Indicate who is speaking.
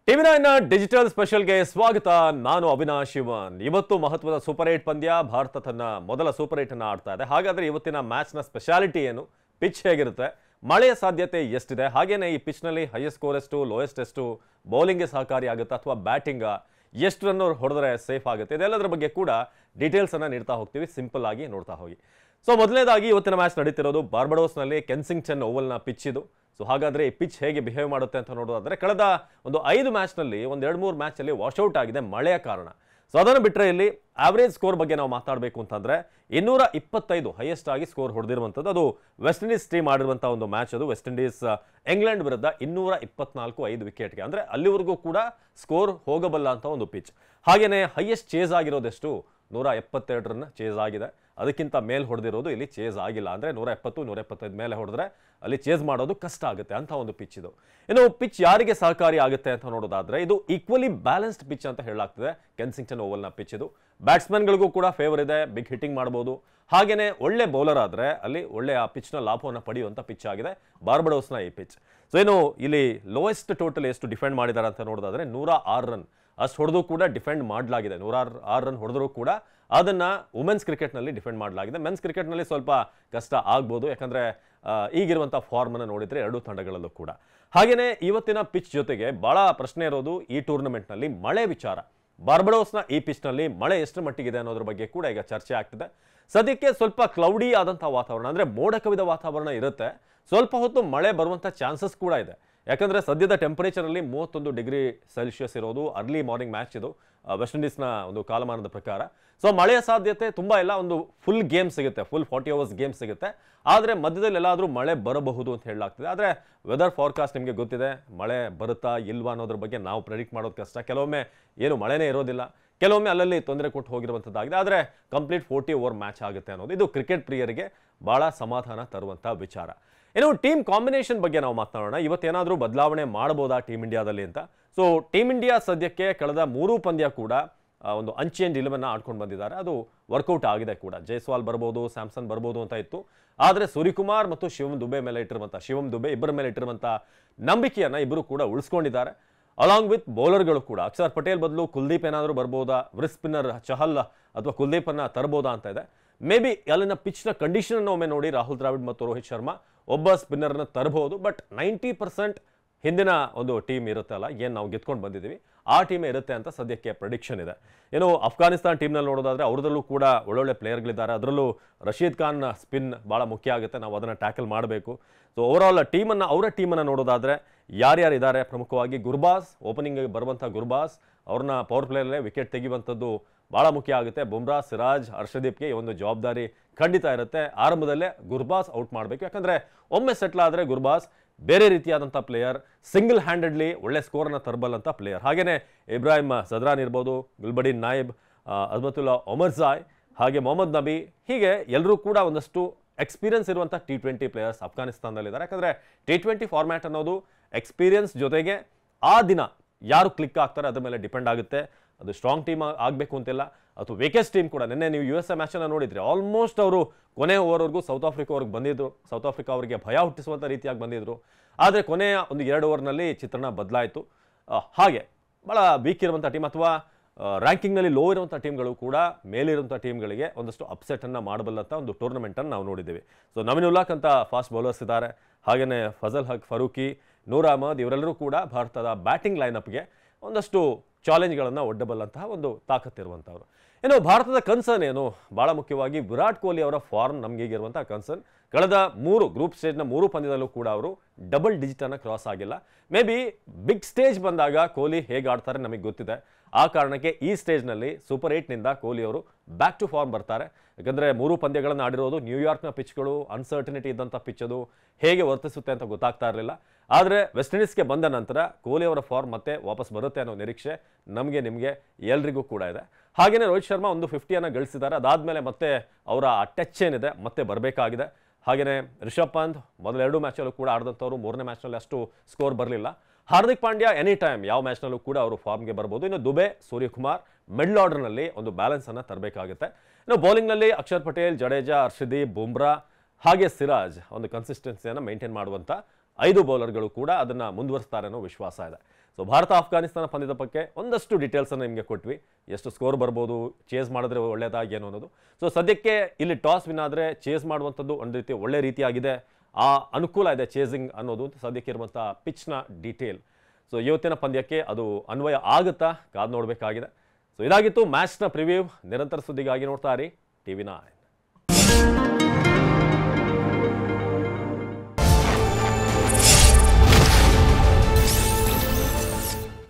Speaker 1: ಟಿವಿ9 digital ಸ್ಪೆಷಲ್ಗೆ ಸ್ವಾಗತ. ನಾನು ಅವಿನಾಶ್ ಶಿವನ್. ಇವತ್ತು ಮಹತ್ವದ ಸೂಪರ್ 8 ಪಂದ್ಯ. ಭಾರತ ತನ್ನ ಮೊದಲ ಸೂಪರ್ 8 ಅನ್ನು ಆಡ್ತಾ ಇದೆ. ಹಾಗಾದ್ರೆ ಇವತ್ತಿನ ಮ್ಯಾಚ್ನ ಸ್ಪೆಷಾಲಿಟಿ ಏನು, ಪಿಚ್ ಹೇಗಿರುತ್ತೆ, ಮಳೆಯ ಸಾಧ್ಯತೆ ಎಷ್ಟಿದೆ, ಹಾಗೇನೆ ಈ ಪಿಚ್ನಲ್ಲಿ ಹೈಯೆಸ್ಟ್ ಸ್ಕೋರ್ ಎಷ್ಟು, ಲೋಯೆಸ್ಟ್ ಎಷ್ಟು, ಬೌಲಿಂಗ್ಗೆ ಸಹಕಾರಿ ಆಗುತ್ತೆ ಅಥವಾ ಬ್ಯಾಟಿಂಗ್ ಎಷ್ಟು ರನ್ ಹೊಡೆದ್ರೆ ಸೇಫ್ ಆಗುತ್ತೆ, ಇದೆಲ್ಲದರ ಬಗ್ಗೆ ಕೂಡ ಡೀಟೇಲ್ಸ್ ಅನ್ನ ನೀಡ್ತಾ ಹೋಗ್ತೀವಿ. ಸಿಂಪಲ್ ಆಗಿ ನೋಡ್ತಾ ಹೋಗಿ. ಸೊ ಮೊದಲನೇದಾಗಿ ಇವತ್ತಿನ ಮ್ಯಾಚ್ ನಡೀತಿರೋದು ಬಾರ್ಬಡೋಸ್ನಲ್ಲಿ ಕೆನ್ಸಿಂಗ್ಟನ್ ಓವಲ್ನ ಪಿಚ್ ಇದು. ಸೊ ಹಾಗಾದ್ರೆ ಈ ಪಿಚ್ ಹೇಗೆ ಬಿಹೇವ್ ಮಾಡುತ್ತೆ ಅಂತ ನೋಡೋದಾದ್ರೆ, ಕಳೆದ ಒಂದು 5 ಮ್ಯಾಚ್ನಲ್ಲಿ ಒಂದು 2-3 ಮ್ಯಾಚಲ್ಲಿ ವಾಶ್ಔಟ್ ಆಗಿದೆ ಮಳೆಯ ಕಾರಣ. ಸೊ ಅದನ್ನು ಬಿಟ್ಟರೆ ಇಲ್ಲಿ ಆವರೇಜ್ ಸ್ಕೋರ್ ಬಗ್ಗೆ ನಾವು ಮಾತಾಡಬೇಕು ಅಂತಂದ್ರೆ 225 ಹೈಯೆಸ್ಟ್ ಆಗಿ ಸ್ಕೋರ್ ಹೊಡೆದಿರುವಂಥದ್ದು. ಅದು ವೆಸ್ಟ್ ಇಂಡೀಸ್ ಟೀಮ್ ಆಡಿರುವಂತಹ ಒಂದು ಮ್ಯಾಚ್. ಅದು ವೆಸ್ಟ್ ಇಂಡೀಸ್ ಇಂಗ್ಲೆಂಡ್ ವಿರುದ್ಧ 224 5 ವಿಕೆಟ್ಗೆ, ಅಂದ್ರೆ ಅಲ್ಲಿವರೆಗೂ ಕೂಡ ಸ್ಕೋರ್ ಹೋಗಬಲ್ಲ ಅಂತ ಒಂದು ಪಿಚ್. ಹಾಗೇನೆ ಹೈಯೆಸ್ಟ್ ಚೇಸ್ ಆಗಿರೋದೆಷ್ಟು 172 ರನ್ ಚೇಸ್ ಆಗಿದೆ. ಅದಕ್ಕಿಂತ ಮೇಲ್ ಹೊಡೆದಿರೋದು ಇಲ್ಲಿ ಚೇಸ್ ಆಗಿಲ್ಲ. ಅಂದ್ರೆ 170 175 ಮೇಲೆ ಹೊಡೆದ್ರೆ ಅಲ್ಲಿ ಚೇಸ್ ಮಾಡೋದು ಕಷ್ಟ ಆಗುತ್ತೆ ಅಂತ ಒಂದು ಪಿಚ್ ಇದು. ಇನ್ನು ಪಿಚ್ ಯಾರಿಗೆ ಸಹಕಾರಿ ಆಗುತ್ತೆ ಅಂತ ನೋಡೋದಾದ್ರೆ, ಇದು ಈಕ್ವಲಿ ಬ್ಯಾಲೆನ್ಸ್ಡ್ ಪಿಚ್ ಅಂತ ಹೇಳಲಾಗ್ತದೆ ಕೆನ್ಸಿಂಗ್ಟನ್ ಓವಲ್ನ ಪಿಚ್ ಇದು. ಬ್ಯಾಟ್ಸ್ಮನ್ಗಳಿಗೂ ಕೂಡ ಫೇವರ್ ಇದೆ, ಬಿಗ್ ಹಿಟ್ಟಿಂಗ್ ಮಾಡಬಹುದು. ಹಾಗೇನೆ ಒಳ್ಳೆ ಬೌಲರ್ ಆದ್ರೆ ಅಲ್ಲಿ ಒಳ್ಳೆ ಆ ಪಿಚ್ನ ಲಾಭವನ್ನು ಪಡೆಯುವಂತ ಪಿಚ್ ಆಗಿದೆ ಬಾರ್ಬಡೋಸ್ನ ಈ ಪಿಚ್. ಸೊ ಏನು ಇಲ್ಲಿ ಲೋಯೆಸ್ಟ್ ಟೋಟಲ್ ಎಷ್ಟು ಡಿಫೆಂಡ್ ಮಾಡಿದ್ದಾರೆ ಅಂತ ನೋಡೋದಾದ್ರೆ 106 ರನ್ ಅಷ್ಟು ಹೊಡೆದು ಕೂಡ ಡಿಫೆಂಡ್ ಮಾಡಲಾಗಿದೆ. 106 ರನ್ ಹೊಡೆದರೂ ಕೂಡ ಅದನ್ನ ವುಮೆನ್ಸ್ ಕ್ರಿಕೆಟ್ನಲ್ಲಿ ಡಿಫೆಂಡ್ ಮಾಡಲಾಗಿದೆ. ಮೆನ್ಸ್ ಕ್ರಿಕೆಟ್ನಲ್ಲಿ ಸ್ವಲ್ಪ ಕಷ್ಟ ಆಗ್ಬೋದು, ಯಾಕಂದ್ರೆ ಈಗಿರುವಂತಹ ಫಾರ್ಮ್ ಅನ್ನು ನೋಡಿದ್ರೆ ಎರಡೂ ತಂಡಗಳಲ್ಲೂ ಕೂಡ. ಹಾಗೇನೆ ಇವತ್ತಿನ ಪಿಚ್ ಜೊತೆಗೆ ಬಹಳ ಪ್ರಶ್ನೆ ಇರೋದು ಈ ಟೂರ್ನಮೆಂಟ್ ನಲ್ಲಿ ಮಳೆ ವಿಚಾರ. ಬಾರ್ಬಡೋಸ್ನ ಈ ಪಿಚ್ ನಲ್ಲಿ ಮಳೆ ಎಷ್ಟು ಮಟ್ಟಿಗಿದೆ ಅನ್ನೋದ್ರ ಬಗ್ಗೆ ಕೂಡ ಈಗ ಚರ್ಚೆ ಆಗ್ತಿದೆ. ಸದ್ಯಕ್ಕೆ ಸ್ವಲ್ಪ ಕ್ಲೌಡಿ ಆದಂತಹ ವಾತಾವರಣ, ಅಂದ್ರೆ ಮೋಡ ಕವಿದ ವಾತಾವರಣ ಇರುತ್ತೆ. ಸ್ವಲ್ಪ ಹೊತ್ತು ಮಳೆ ಬರುವಂತ ಚಾನ್ಸಸ್ ಕೂಡ ಇದೆ. ಯಾಕಂದ್ರೆ ಸದ್ಯದ ಟೆಂಪರೇಚರ್ ಅಲ್ಲಿ 31 ಡಿಗ್ರಿ ಸೆಲ್ಸಿಯಸ್ ಇರೋದು. ಅರ್ಲಿ ಮಾರ್ನಿಂಗ್ ಮ್ಯಾಚ್ ಇದು ವೆಸ್ಟ್ ಇಂಡೀಸ್ನ ಒಂದು ಕಾಲಮಾನದ ಪ್ರಕಾರ. ಸೊ ಮಳೆಯ ಸಾಧ್ಯತೆ ತುಂಬಾ ಇಲ್ಲ. ಒಂದು ಫುಲ್ ಗೇಮ್ ಸಿಗುತ್ತೆ, ಫುಲ್ 40 ಅವರ್ಸ್ ಗೇಮ್ ಸಿಗುತ್ತೆ. ಆದ್ರೆ ಮಧ್ಯದಲ್ಲಿ ಎಲ್ಲಾದ್ರೂ ಮಳೆ ಬರಬಹುದು ಅಂತ ಹೇಳಲಾಗ್ತದೆ. ಆದ್ರೆ ವೆದರ್ ಫಾರ್ಕಾಸ್ಟ್ ನಿಮಗೆ ಗೊತ್ತಿದೆ, ಮಳೆ ಬರುತ್ತಾ ಇಲ್ವಾ ಅನ್ನೋದ್ರ ಬಗ್ಗೆ ನಾವು ಪ್ರೆಡಿಕ್ಟ್ ಮಾಡೋದು ಕಷ್ಟ. ಕೆಲವೊಮ್ಮೆ ಏನು ಮಳೆನೇ ಇರೋದಿಲ್ಲ, ಕೆಲವೊಮ್ಮೆ ಅಲ್ಲಲ್ಲಿ ತೊಂದರೆ ಕೊಟ್ಟು ಹೋಗಿರುವಂಥದ್ದಾಗಿದೆ. ಆದರೆ ಕಂಪ್ಲೀಟ್ 40 ಓವರ್ ಮ್ಯಾಚ್ ಆಗುತ್ತೆ ಅನ್ನೋದು ಇದು ಕ್ರಿಕೆಟ್ ಪ್ರಿಯರಿಗೆ ಬಹಳ ಸಮಾಧಾನ ತರುವಂಥ ವಿಚಾರ. ಇನ್ನು ಟೀಮ್ ಕಾಂಬಿನೇಷನ್ ಬಗ್ಗೆ ನಾವು ಮಾತನಾಡೋಣ. ಇವತ್ತೇನಾದರೂ ಬದಲಾವಣೆ ಮಾಡಬಹುದಾ ಟೀಮ್ ಇಂಡಿಯಾದಲ್ಲಿ ಅಂತ. ಸೊ ಟೀಮ್ ಇಂಡಿಯಾ ಸದ್ಯಕ್ಕೆ ಕಳೆದ 3 ಪಂದ್ಯ ಕೂಡ ಒಂದು ಅನ್ಚೇಂಜ್ 11 ಆಡ್ಕೊಂಡು ಬಂದಿದ್ದಾರೆ. ಅದು ವರ್ಕೌಟ್ ಆಗಿದೆ ಕೂಡ. ಜೈಸ್ವಾಲ್ ಬರ್ಬೋದು, ಸ್ಯಾಮ್ಸನ್ ಬರ್ಬೋದು ಅಂತ ಇತ್ತು. ಆದರೆ ಸೂರ್ಯಕುಮಾರ್ ಮತ್ತು ಶಿವಮ್ ದುಬೆ ಇಬ್ಬರ ಮೇಲೆ ಇಟ್ಟಿರುವಂಥ ನಂಬಿಕೆಯನ್ನ ಇಬ್ಬರು ಕೂಡ ಉಳಿಸ್ಕೊಂಡಿದ್ದಾರೆ. ಅಲಾಂಗ್ ವಿತ್ ಬೌಲರ್ಗಳು ಕೂಡ. ಅಕ್ಷರ್ ಪಟೇಲ್ ಬದಲು ಕುಲ್ದೀಪ್ ಏನಾದರೂ ಬರ್ಬೋದಾ, ವ್ರಿಸ್ಟ್ ಸ್ಪಿನ್ನರ್ ಚಹಲ್ ಅಥವಾ ಕುಲ್ದೀಪ್ ಅನ್ನ ತರಬಹುದಾ ಅಂತ ಇದೆ. ಮೇ ಬಿ ಅಲ್ಲಿನ ಪಿಚ್ನ ಕಂಡೀಷನ್ ಅನ್ನು ಒಮ್ಮೆ ನೋಡಿ ರಾಹುಲ್ ದ್ರಾವಿಡ್ ಮತ್ತು ರೋಹಿತ್ ಶರ್ಮಾ ಒಬ್ಬ ಸ್ಪಿನ್ನರ್ನ ತರಬಹುದು. ಬಟ್ 90% ಹಿಂದಿನ ಒಂದು ಟೀಮ್ ಇರುತ್ತಲ್ಲ, ಏನು ನಾವು ಗೆದ್ಕೊಂಡು ಬಂದಿದ್ದೀವಿ ಆ ಟೀಮೇ ಇರುತ್ತೆ ಅಂತ ಸದ್ಯಕ್ಕೆ ಪ್ರೆಡಿಕ್ಷನ್ ಇದೆ. ಏನು ಅಫ್ಘಾನಿಸ್ತಾನ್ ಟೀಮ್ನಲ್ಲಿ ನೋಡೋದಾದ್ರೆ ಅವ್ರದಲ್ಲೂ ಕೂಡ ಒಳ್ಳೊಳ್ಳೆ ಪ್ಲೇಯರ್ಗಳಿದ್ದಾರೆ. ಅದರಲ್ಲೂ ರಶೀದ್ ಖಾನ್ ಸ್ಪಿನ್ ಭಾಳ ಮುಖ್ಯ ಆಗುತ್ತೆ, ನಾವು ಅದನ್ನು ಟ್ಯಾಕಲ್ ಮಾಡಬೇಕು. ಸೊ ಓವರಾಲ್ ಅವರ ಟೀಮನ್ನು ನೋಡೋದಾದ್ರೆ ಯಾರ್ಯಾರು ಇದ್ದಾರೆ, ಪ್ರಮುಖವಾಗಿ ಗುರ್ಬಾಸ್, ಓಪನಿಂಗ್ ಬರುವಂಥ ಗುರ್ಬಾಸ್, ಅವ್ರನ್ನ ಪವರ್ ಪ್ಲೇಯಲ್ಲೇ ವಿಕೆಟ್ ತೆಗೆಯುವಂಥದ್ದು ಭಾಳ ಮುಖ್ಯ ಆಗುತ್ತೆ. ಬುಮ್ರಾ, ಸಿರಾಜ್, ಹರ್ಷದೀಪ್ಗೆ ಈ ಒಂದು ಜವಾಬ್ದಾರಿ ಖಂಡಿತ ಇರುತ್ತೆ. ಆರಂಭದಲ್ಲೇ ಗುರ್ಬಾಸ್ ಔಟ್ ಮಾಡಬೇಕು. ಯಾಕಂದ್ರೆ ಒಮ್ಮೆ ಸೆಟ್ಲ್ ಆದರೆ ಗುರ್ಬಾಸ್ ಬೇರೆ ರೀತಿಯಾದಂಥ ಪ್ಲೇಯರ್, ಸಿಂಗಲ್ ಹ್ಯಾಂಡೆಡ್ಲಿ ಒಳ್ಳೆ ಸ್ಕೋರನ್ನು ತರಬಲ್ಲಂಥ ಪ್ಲೇಯರ್. ಹಾಗೇನೆ ಇಬ್ರಾಹಿಂ ಸದ್ರಾನ್ ಇರ್ಬೋದು, ಗುಲ್ಬಡಿನ್ ನಾಯಿಬ್, ಅಜ್ಮತುಲ್ಲಾ ಒಮರ್ಜಾಯ್, ಹಾಗೆ ಮೊಹಮ್ಮದ್ ನಬಿ, ಹೀಗೆ ಎಲ್ಲರೂ ಕೂಡ ಒಂದಷ್ಟು ಎಕ್ಸ್ಪೀರಿಯನ್ಸ್ ಇರುವಂಥ T20 ಪ್ಲೇಯರ್ಸ್ ಅಫ್ಘಾನಿಸ್ತಾನದಲ್ಲಿದ್ದಾರೆ. ಯಾಕಂದರೆ T20 ಫಾರ್ಮ್ಯಾಟ್ ಅನ್ನೋದು ಎಕ್ಸ್ಪೀರಿಯನ್ಸ್ ಜೊತೆಗೆ ಆ ದಿನ ಯಾರು ಕ್ಲಿಕ್ ಆಗ್ತಾರೆ ಅದ್ರ ಮೇಲೆ ಡಿಪೆಂಡ್ ಆಗುತ್ತೆ. ಅದು ಸ್ಟ್ರಾಂಗ್ ಟೀಮ್ ಆಗಬೇಕು ಅಂತಿಲ್ಲ, ಅಥವಾ ವೇಕೆಸ್ಟ್ ಟೀಮ್ ಕೂಡ. ನಿನ್ನೆ ನೀವು USA ಮ್ಯಾಚನ್ನು ನೋಡಿದ್ರೆ ಆಲ್ಮೋಸ್ಟ್ ಅವರು ಕೊನೆ ಓವರ್ವರೆಗೂ ಸೌತ್ ಆಫ್ರಿಕಾವ್ರಿಗೆ ಬಂದಿದ್ರು. ಸೌತ್ ಆಫ್ರಿಕಾ ಅವರಿಗೆ ಭಯ ಹುಟ್ಟಿಸುವಂಥ ರೀತಿಯಾಗಿ ಬಂದಿದ್ರು. ಆದರೆ ಕೊನೆಯ ಒಂದು 2 ಓವರ್ನಲ್ಲಿ ಚಿತ್ರಣ ಬದಲಾಯಿತು. ಹಾಗೆ ಭಾಳ ವೀಕ್ ಇರುವಂಥ ಟೀಮ್ ಅಥವಾ ರ್ಯಾಂಕಿಂಗ್ನಲ್ಲಿ ಲೋ ಇರುವಂಥ ಟೀಮ್ಗಳು ಕೂಡ ಮೇಲಿರುವಂಥ ಟೀಮ್ಗಳಿಗೆ ಒಂದಷ್ಟು ಅಪ್ಸೆಟನ್ನು ಮಾಡಬಲ್ಲಂಥ ಒಂದು ಟೂರ್ನಮೆಂಟನ್ನು ನಾವು ನೋಡಿದ್ದೀವಿ. ಸೊ ನವೀನ್ ಉಲ್ಲಾಕ್ ಅಂತ ಫಾಸ್ಟ್ ಬೌಲರ್ಸ್ ಇದ್ದಾರೆ. ಹಾಗೆಯೇ ಫಜಲ್ ಹಕ್, ಫರೂಕಿ, ನೂರ್ ಅಹಮದ್ ಇವರೆಲ್ಲರೂ ಕೂಡ ಭಾರತದ ಬ್ಯಾಟಿಂಗ್ ಲೈನಪ್ಗೆ ಒಂದಷ್ಟು ಚಾಲೆಂಜ್ಗಳನ್ನು ಒಡ್ಡಬಲ್ಲಂತಹ ಒಂದು ತಾಕತ್ತಿರುವಂಥವ್ರು. ಇನ್ನು ಭಾರತದ ಕನ್ಸರ್ನ್ ಏನು, ಬಹಳ ಮುಖ್ಯವಾಗಿ ವಿರಾಟ್ ಕೊಹ್ಲಿ ಅವರ ಫಾರ್ಮ್ ನಮಗೆ ಈಗಿರುವಂತಹ ಕನ್ಸರ್ನ್. ಕಳೆದ 3 ಗ್ರೂಪ್ ಸ್ಟೇಜ್ನ 3 ಪಂದ್ಯದಲ್ಲೂ ಕೂಡ ಅವರು ಡಬಲ್ ಡಿಜಿಟ್ ಅನ್ನು ಕ್ರಾಸ್ ಆಗಿಲ್ಲ. ಮೇ ಬಿ ಬಿಗ್ ಸ್ಟೇಜ್ ಬಂದಾಗ ಕೊಹ್ಲಿ ಹೇಗೆ ಆಡ್ತಾರೆ ನಮಗೆ ಗೊತ್ತಿದೆ. ಆ ಕಾರಣಕ್ಕೆ ಈ ಸ್ಟೇಜ್ನಲ್ಲಿ ಸೂಪರ್ 8ನಿಂದ ಕೊಹ್ಲಿ ಅವರು ಬ್ಯಾಕ್ ಟು ಫಾರ್ಮ್ ಬರ್ತಾರೆ. ಯಾಕಂದರೆ 3 ಪಂದ್ಯಗಳನ್ನು ಆಡಿರೋದು ನ್ಯೂಯಾರ್ಕ್ನ ಪಿಚ್ಗಳು, ಅನ್ಸರ್ಟನಿಟಿ ಇದ್ದಂಥ ಪಿಚ್, ಅದು ಹೇಗೆ ವರ್ತಿಸುತ್ತೆ ಅಂತ ಗೊತ್ತಾಗ್ತಾ ಇರಲಿಲ್ಲ. ಆದರೆ ವೆಸ್ಟ್ ಇಂಡೀಸ್ಗೆ ಬಂದ ನಂತರ ಕೊಹ್ಲಿ ಅವರ ಫಾರ್ಮ್ ಮತ್ತೆ ವಾಪಸ್ ಬರುತ್ತೆ ಅನ್ನೋ ನಿರೀಕ್ಷೆ ನಮಗೆ, ನಿಮಗೆ ಎಲ್ರಿಗೂ ಕೂಡ ಇದೆ. ಹಾಗೆಯೇ ರೋಹಿತ್ ಶರ್ಮಾ ಒಂದು 50 ಗಳಿಸಿದ್ದಾರೆ. ಅದಾದಮೇಲೆ ಮತ್ತೆ ಅವರ ಟಚ್ ಏನಿದೆ ಮತ್ತೆ ಬರಬೇಕಾಗಿದೆ. ಹಾಗೆಯೇ ರಿಷಬ್ ಪಂತ್ ಮೊದಲ 2 ಮ್ಯಾಚಲ್ಲೂ ಕೂಡ ಆಡಿದಂಥವ್ರು, 3ನೇ ಮ್ಯಾಚ್ನಲ್ಲಿ ಅಷ್ಟು ಸ್ಕೋರ್ ಬರಲಿಲ್ಲ. ಹಾರ್ದಿಕ್ ಪಾಂಡ್ಯ ಎನಿ ಟೈಮ್ ಯಾವ ಮ್ಯಾಚ್ನಲ್ಲೂ ಕೂಡ ಅವರು ಫಾರ್ಮ್ಗೆ ಬರ್ಬೋದು. ಇನ್ನು ದುಬೆ, ಸೂರ್ಯಕುಮಾರ್ ಮಿಡ್ಲ್ ಆರ್ಡರ್ನಲ್ಲಿ ಒಂದು ಬ್ಯಾಲೆನ್ಸ್ ಅನ್ನು ತರಬೇಕಾಗುತ್ತೆ. ಇನ್ನು ಬೌಲಿಂಗ್ನಲ್ಲಿ ಅಕ್ಷರ್ ಪಟೇಲ್, ಜಡೇಜಾ, ಹರ್ಷದೀಪ್, ಬುಮ್ರಾ ಹಾಗೆ ಸಿರಾಜ್ ಒಂದು ಕನ್ಸಿಸ್ಟೆನ್ಸಿಯನ್ನು ಮೇಂಟೈನ್ ಮಾಡುವಂಥ 5 ಬೌಲರ್ಗಳು ಕೂಡ ಅದನ್ನು ಮುಂದುವರಿಸ್ತಾರೆ ಅನ್ನೋ ವಿಶ್ವಾಸ ಇದೆ. ಸೊ ಭಾರತ ಆಫ್ಘಾನಿಸ್ತಾನ ಪಂದ್ಯದ ಬಗ್ಗೆ ಒಂದಷ್ಟು ಡೀಟೇಲ್ಸನ್ನು ನಿಮಗೆ ಕೊಟ್ವಿ. ಎಷ್ಟು ಸ್ಕೋರ್ ಬರ್ಬೋದು, ಚೇಸ್ ಮಾಡಿದ್ರೆ ಒಳ್ಳೆಯದಾಗಿ ಏನು ಅನ್ನೋದು. ಸೊ ಸದ್ಯಕ್ಕೆ ಇಲ್ಲಿ ಟಾಸ್ ವಿನ್ ಆದರೆ ಚೇಸ್ ಮಾಡುವಂಥದ್ದು ಒಂದು ರೀತಿ ಒಳ್ಳೆ ರೀತಿಯಾಗಿದೆ, ಆ ಅನುಕೂಲ ಇದೆ ಚೇಸಿಂಗ್ ಅನ್ನೋದು ಸದ್ಯಕ್ಕೆ ಇರುವಂಥ ಪಿಚ್ನ ಡೀಟೇಲ್. ಸೊ ಇವತ್ತಿನ ಪಂದ್ಯಕ್ಕೆ ಅದು ಅನ್ವಯ ಆಗುತ್ತಾ ಕಾದು ನೋಡಬೇಕಾಗಿದೆ. ಸೊ ಇದಾಗಿತ್ತು ಮ್ಯಾಚ್ನ ಪ್ರಿವ್ಯೂ. ನಿರಂತರ ಸುದ್ದಿಗಾಗಿ ನೋಡ್ತಾ ಇರಿ TV9.